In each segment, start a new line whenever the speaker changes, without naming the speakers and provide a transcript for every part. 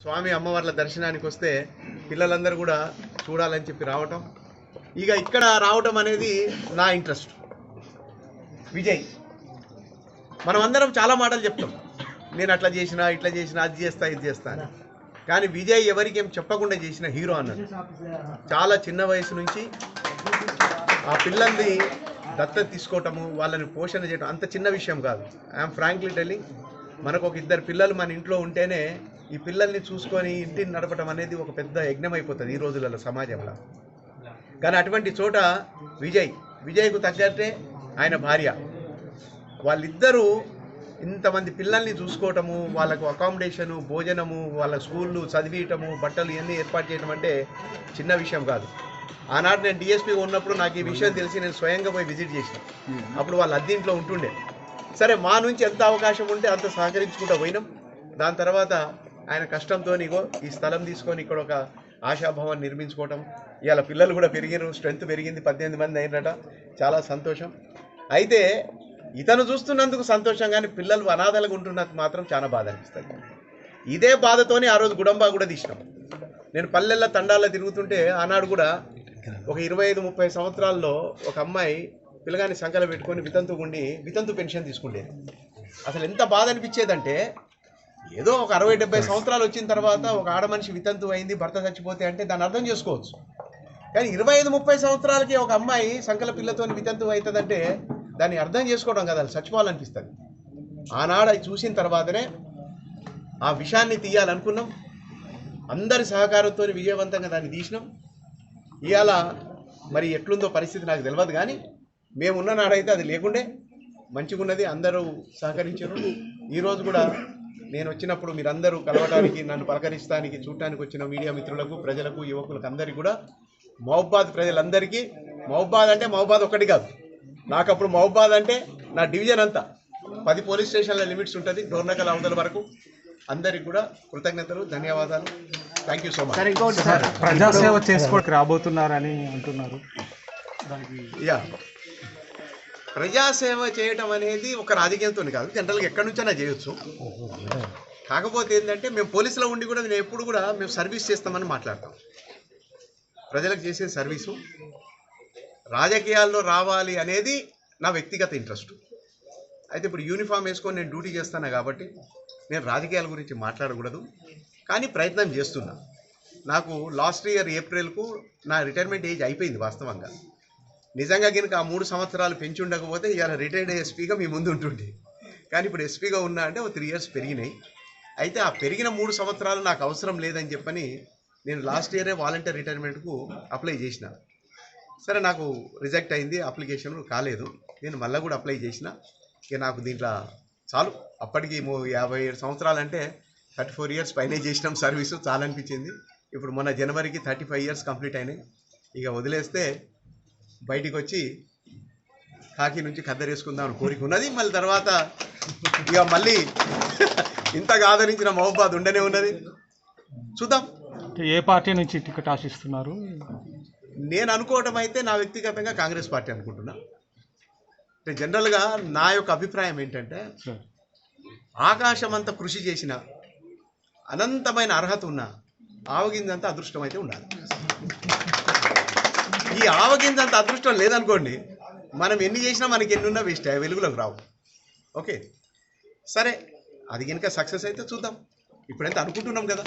స్వామి అమ్మవార్ల దర్శనానికి వస్తే పిల్లలందరూ కూడా చూడాలని చెప్పి రావటం, ఇక ఇక్కడ రావటం అనేది నా ఇంట్రెస్ట్. విజయ్, మనం అందరం చాలా మాటలు చెప్తాం, నేను అట్లా చేసినా ఇట్లా చేసినా అది చేస్తా ఇది చేస్తా అని. కానీ విజయ్ ఎవరికి ఏం చెప్పకుండా చేసిన హీరో అన్నది. చాలా చిన్న వయసు నుంచి ఆ పిల్లల్ని దత్తత తీసుకోవటము, వాళ్ళని పోషణ చేయటం అంత చిన్న విషయం కాదు. ఐఎమ్ ఫ్రాంక్లీ టెల్లింగ్, మనకు ఒక ఇద్దరు పిల్లలు మన ఇంట్లో ఉంటేనే ఈ పిల్లల్ని చూసుకొని ఇంటిని నడపడం అనేది ఒక పెద్ద యజ్ఞం అయిపోతుంది ఈ రోజులలో సమాజంలో. కానీ అటువంటి చోట విజయ్కు తగ్గట్టే ఆయన భార్య, వాళ్ళిద్దరూ ఇంతమంది పిల్లల్ని చూసుకోవటము, వాళ్ళకు అకామిడేషను, భోజనము, వాళ్ళ స్కూళ్ళు చదివియటము, బట్టలు ఇవన్నీ ఏర్పాటు చేయడం అంటే చిన్న విషయం కాదు. ఆనాడు నేను డిఎస్పీగా ఉన్నప్పుడు నాకు ఈ విషయం తెలిసి నేను స్వయంగా పోయి విజిట్ చేసిన. అప్పుడు వాళ్ళు అద్దీంట్లో ఉంటుండే. సరే, మా నుంచి ఎంత అవకాశం ఉంటే అంత సహకరించుకుంటూ పోయినాం. దాని తర్వాత ఆయన కష్టంతో ఈ స్థలం తీసుకొని ఇక్కడ ఒక ఆశాభవన్ నిర్మించుకోవటం, ఇవాళ పిల్లలు కూడా పెరిగినారు, స్ట్రెంత్ పెరిగింది, 18 మంది అయినట, చాలా సంతోషం. అయితే ఇతను చూస్తున్నందుకు సంతోషం, కానీ పిల్లలు అనాథలుగా ఉంటున్నందుకు మాత్రం చాలా బాధ అనిపిస్తుంది. ఇదే బాధతోనే ఆ రోజు గుడంబా కూడా తీసినాం. నేను పల్లెల్లో తండాల్లో తిరుగుతుంటే ఆనాడు కూడా ఒక 25-30 సంవత్సరాల్లో ఒక అమ్మాయి పిల్లగాని సంకల పెట్టుకొని వితంతు పెన్షన్ తీసుకుండేది. అసలు ఎంత బాధ అనిపించేదంటే, ఏదో ఒక 60-70 సంవత్సరాలు వచ్చిన తర్వాత ఒక ఆడ మనిషి వితంతు అయింది, భర్త చచ్చిపోతే అంటే దాన్ని అర్థం చేసుకోవచ్చు. కానీ 25-30 సంవత్సరాలకి ఒక అమ్మాయి సంకల పిల్లతో వితంతు అవుతుందంటే దాన్ని అర్థం చేసుకోవడం కదా, చచ్చిపోవాలనిపిస్తుంది. ఆనాడు అది చూసిన తర్వాతనే ఆ విషయాన్ని తీయాలనుకున్నాం. అందరి సహకారంతో విజయవంతంగా దాన్ని తీసినాం. ఇవాళ మరి ఎట్లుందో పరిస్థితి నాకు తెలియదు, కానీ మేమున్న నాడైతే అది లేకుండే మంచిగా ఉన్నది. అందరూ సహకరించారు. ఈరోజు కూడా నేను వచ్చినప్పుడు మీరందరూ కలవడానికి, నన్ను పలకరించడానికి, చూడటానికి వచ్చిన మీడియా మిత్రులకు, ప్రజలకు, యువకులకు అందరికీ కూడా, మహబూబాద్ ప్రజలందరికీ, మహబూబాద్ అంటే మహబూబాద్ ఒక్కటి కాదు, నాకు అప్పుడు మహబూబాద్ అంటే నా డివిజన్ అంతా 10 పోలీస్ స్టేషన్ల లిమిట్స్ ఉంటుంది, డోర్నకల్ అవతల వరకు. అందరికి కూడా కృతజ్ఞతలు, ధన్యవాదాలు. Thank you so much.
ప్రజాసేవ చేసుకోవడానికి రాబోతున్నారని అంటున్నారు.
యా, ప్రజాసేవ చేయటం అనేది ఒక రాజకీయంతో కాదు, జనరల్గా ఎక్కడి నుంచైనా చేయొచ్చు. కాకపోతే ఏంటంటే, మేము పోలీసులో ఉండి కూడా నేను ఎప్పుడు కూడా మేము సర్వీస్ చేస్తామని మాట్లాడతాం. ప్రజలకు చేసే సర్వీసు, రాజకీయాల్లో రావాలి అనేది నా వ్యక్తిగత ఇంట్రెస్ట్. అయితే ఇప్పుడు యూనిఫామ్ వేసుకొని నేను డ్యూటీ చేస్తాను కాబట్టి నేను రాజకీయాల గురించి మాట్లాడకూడదు, కానీ ప్రయత్నం చేస్తున్నా. నాకు లాస్ట్ ఇయర్ ఏప్రిల్కు నా రిటైర్మెంట్ ఏజ్ అయిపోయింది వాస్తవంగా. నిజంగా కనుక ఆ 3 సంవత్సరాలు పెంచి ఉండకపోతే ఇవాళ రిటైర్డ్ ఎస్పీగా మీ ముందు ఉంటుండే. కానీ ఇప్పుడు ఎస్పీగా ఉన్నా అంటే ఒక 3 ఇయర్స్ పెరిగినాయి. అయితే ఆ పెరిగిన 3 సంవత్సరాలు నాకు అవసరం లేదని చెప్పని నేను లాస్ట్ ఇయరే వాలంటీర్ రిటైర్మెంట్కు అప్లై చేసిన. సరే, నాకు రిజెక్ట్ అయింది, అప్లికేషన్ కాలేదు. నేను మళ్ళీ కూడా అప్లై చేసిన. ఇక నాకు దీంట్లో చాలు, అప్పటికి 57 సంవత్సరాలు అంటే 34 ఇయర్స్ పైనే చేసినాం సర్వీసు, చాలా అనిపించింది. ఇప్పుడు మొన్న జనవరికి 35 ఇయర్స్ కంప్లీట్ అయినాయి. ఇక వదిలేస్తే బయటికి వచ్చి కాకి నుంచి ఖద్దరేసుకుందామని కోరిక ఉన్నది. మళ్ళీ తర్వాత ఇక మళ్ళీ ఇంతగా ఆదరించిన మహబూబాద్ ఉండనే ఉన్నది. చూద్దాం.
ఏ పార్టీ నుంచి టికెట్ ఆశిస్తున్నారు?
నేను అనుకోవటం అయితే నా వ్యక్తిగతంగా కాంగ్రెస్ పార్టీ అనుకుంటున్నా. అంటే జనరల్గా నా యొక్క అభిప్రాయం ఏంటంటే, ఆకాశం అంతా కృషి చేసిన, అనంతమైన అర్హత ఉన్న ఆవగింజంత అదృష్టం అయితే ఉండాలి. ఈ ఆవగింజంత అదృష్టం లేదనుకోండి, మనం ఎన్ని చేసినా మనకి ఎన్నున్నా వేస్ట్, వెలుగులోకి రావు. ఓకే, సరే, అది కనుక సక్సెస్ అయితే చూద్దాం. ఇప్పుడైతే అనుకుంటున్నాం కదా,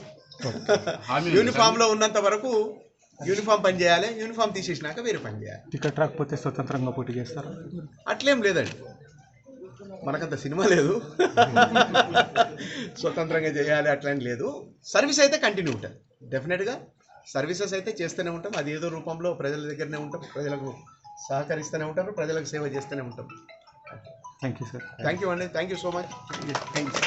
యూనిఫామ్లో ఉన్నంత వరకు యూనిఫామ్ పని చేయాలి, యూనిఫామ్ తీసేసినాక వేరే పని చేయాలి.
టికెట్ రాకపోతే స్వతంత్రంగా పోటీ చేస్తారు?
అట్లేం లేదండి, మనకంత సినిమా లేదు. స్వతంత్రంగా చేయాలి అట్లేం లేదు. సర్వీస్ అయితే కంటిన్యూ ఉంటుంది, డెఫినెట్గా సర్వీసెస్ అయితే చేస్తూనే ఉంటాం. అది ఏదో రూపంలో ప్రజల దగ్గరనే ఉంటాం, ప్రజలకు సహకరిస్తూనే ఉంటారు, ప్రజలకు సేవ చేస్తూనే ఉంటాం.
Thank you sir.
Thank you అండి, thank you so much. Thank you.